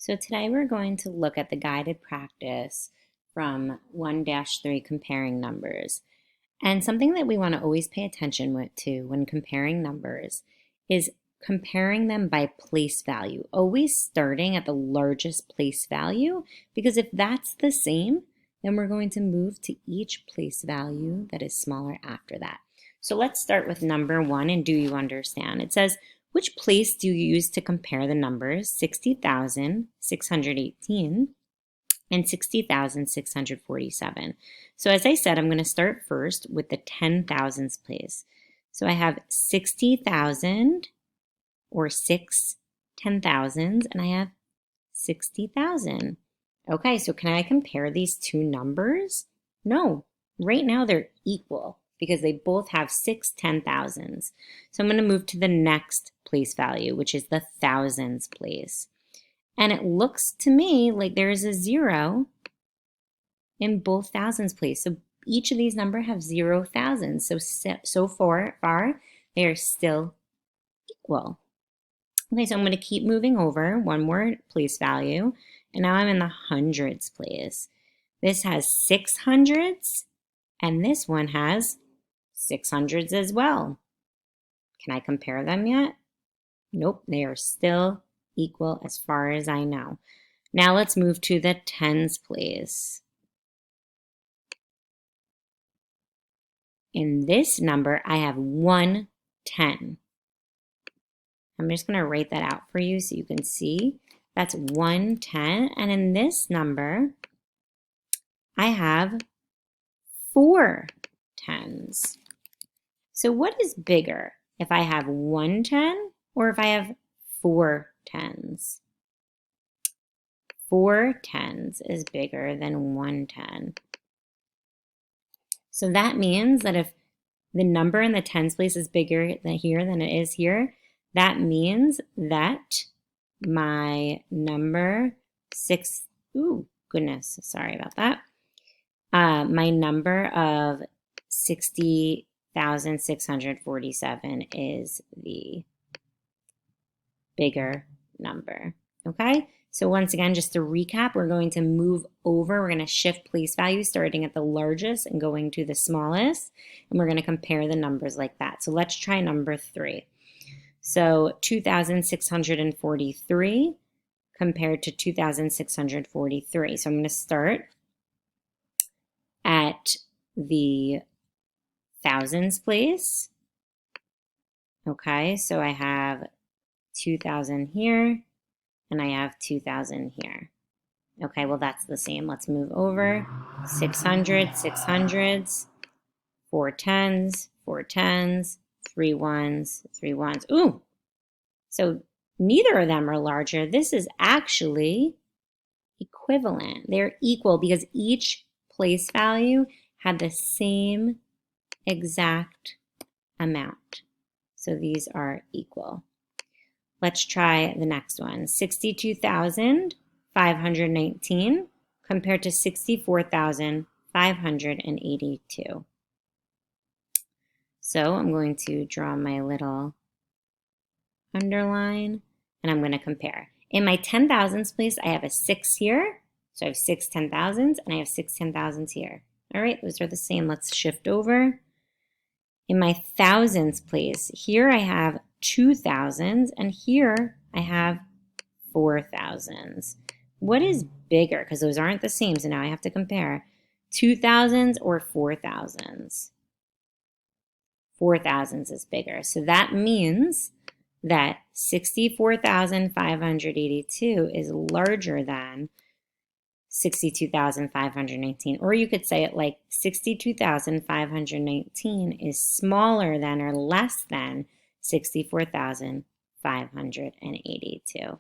So today we're going to look at the guided practice from 1-3 comparing numbers. And something that we want to always pay attention to when comparing numbers is comparing them by place value, always starting at the largest place value, because if that's the same, then we're going to move to each place value that is smaller after that. So let's start with number 1 and do you understand? It says, which place do you use to compare the numbers 60,618 and 60,647? So as I said, I'm going to start first with the 10,000s place. So I have 60,000 or 6 10,000s, and I have 60,000. Okay, so can I compare these two numbers? No, right now they're equal because they both have 6 10,000s. So I'm going to move to the next place value, which is the thousands place. And it looks to me like there is a 0 in both thousands place. So each of these numbers have 0 thousands. So far, they are still equal. Okay, so I'm going to keep moving over one more place value. And now I'm in the hundreds place. This has 600s, and this one has 600s as well. Can I compare them yet? Nope, they are still equal as far as I know. Now let's move to the tens place. In this number, I have 110. I'm just going to write that out for you so you can see. That's 110. And in this number, I have 4 tens. So what is bigger, if I have 110 or if I have 4 tens? 4 tens is bigger than 110. So that means that if the number in the tens place is bigger than it is here, that means that my number sorry about that. My number of 60,647 is the bigger number, okay? So once again, just to recap, we're going to move over. We're going to shift place value starting at the largest and going to the smallest, and we're going to compare the numbers like that. So let's try number 3. So 2,643 compared to 2,643. So I'm going to start at the thousands place. Okay, so I have 2,000 here, and I have 2,000 here. Okay, well that's the same. Let's move over. 600, 600s, 4 10s, 4 10s, 3 1s, 3 1s. Ooh, so neither of them are larger. This is actually equivalent. They're equal because each place value had the same exact amount. So these are equal. Let's try the next one. 62,519 compared to 64,582. So I'm going to draw my little underline, and I'm going to compare. In my 10,000s place, I have a 6 here. So I have 6 10,000s, and I have 6 10,000s here. All right, those are the same. Let's shift over. In my thousands place, here I have 2,000s, and here I have 4,000s. What is bigger? Because those aren't the same, so now I have to compare. 2,000s or 4,000s? 4,000s is bigger. So that means that 64,582 is larger than 62,519. Or you could say it like 62,519 is smaller than or less than 64,582.